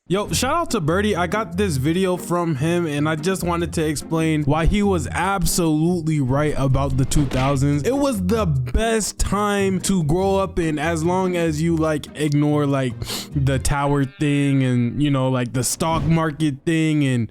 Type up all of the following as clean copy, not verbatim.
Yo, shout out to Birdie. I got this video from him and I just wanted to explain why he was absolutely right about the 2000s. It was the best time to grow up in, as long as you like ignore like the tower thing and, you know, like the stock market thing and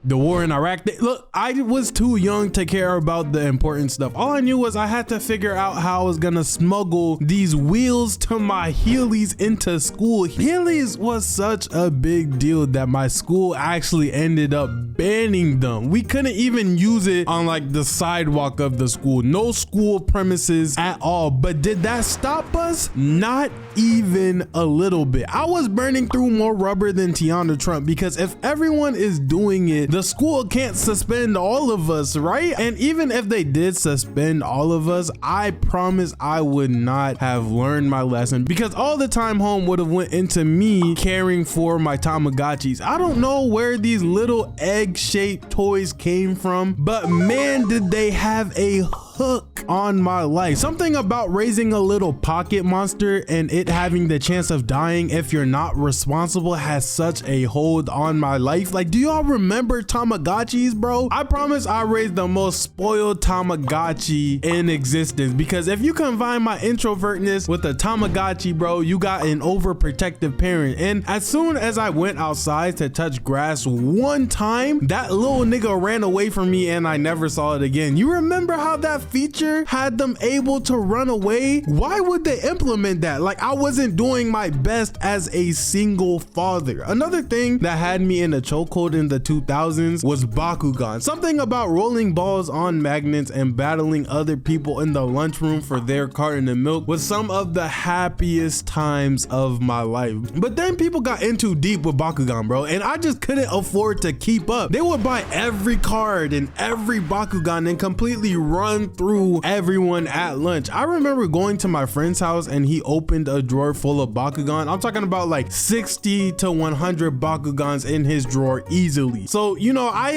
the war in Iraq. Look, I was too young to care about the important stuff. All I knew was I had to figure out how I was gonna smuggle these wheels to my Heelys into school. Heelys was such a big deal that my school actually ended up banning them. We couldn't even use it on like the sidewalk of the school. No school premises at all. But did that stop us? Not even a little bit. I was burning through more rubber than Tiana Trump, because if everyone is doing it, the school can't suspend all of us, right? And even if they did suspend all of us, I promise I would not have learned my lesson, because all the time home would have went into me caring for my Tamagotchis. I don't know where these little egg-shaped toys came from, but man, did they have a hook on my life. Something about raising a little pocket monster and it having the chance of dying if you're not responsible has such a hold on my life. Like, do y'all remember Tamagotchis, bro? I promise I raised the most spoiled Tamagotchi in existence, because if you combine my introvertness with a Tamagotchi, bro, you got an overprotective parent. And as soon as I went outside to touch grass one time, that little nigga ran away from me and I never saw it again. You remember how that feature had them able to run away? Why would they implement that? Like, I wasn't doing my best as a single father. Another thing that had me in a chokehold in the 2000s was Bakugan. Something about rolling balls on magnets and battling other people in the lunchroom for their carton of milk was some of the happiest times of my life. But then people got in too deep with Bakugan, bro, and I just couldn't afford to keep up. They would buy every card and every Bakugan and completely run through everyone at lunch. I remember going to my friend's house and he opened a drawer full of Bakugan. I'm talking about like 60 to 100 Bakugans in his drawer easily. So, you know, I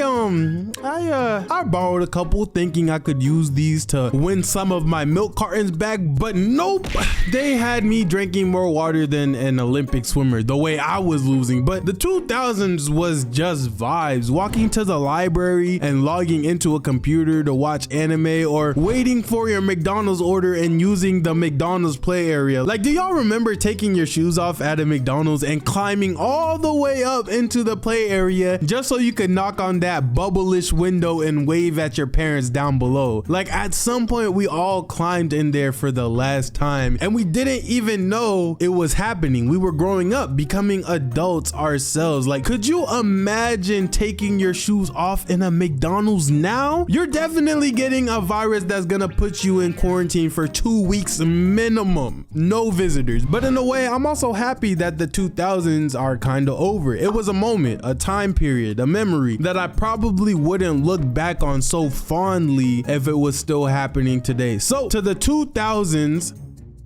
borrowed a couple thinking I could use these to win some of my milk cartons back, but nope. They had me drinking more water than an Olympic swimmer the way I was losing. But the 2000s was just vibes. Walking to the library and logging into a computer to watch anime, or waiting for your McDonald's order and using the McDonald's play area. Like, do y'all remember taking your shoes off at a McDonald's and climbing all the way up into the play area just so you could knock on that bubblish window and wave at your parents down below? Like, at some point we all climbed in there for the last time and we didn't even know it was happening. We were growing up, becoming adults ourselves. Like, could you imagine taking your shoes off in a McDonald's now? You're definitely getting a virus that's gonna put you in quarantine for 2 weeks minimum. No visitors. But in a way, I'm also happy that the 2000s are kind of over. It was a moment, a time period, a memory that I probably wouldn't look back on so fondly if it was still happening today. So to the 2000s,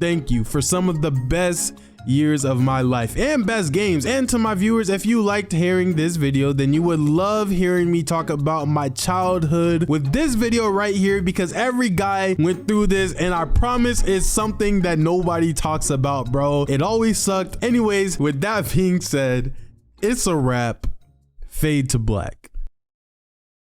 thank you for some of the best years of my life and best games. And to my viewers, if you liked hearing this video, then you would love hearing me talk about my childhood with this video right here, because every guy went through this and I promise it's something that nobody talks about, bro. It always sucked. Anyways, with that being said, it's a wrap. Fade to black.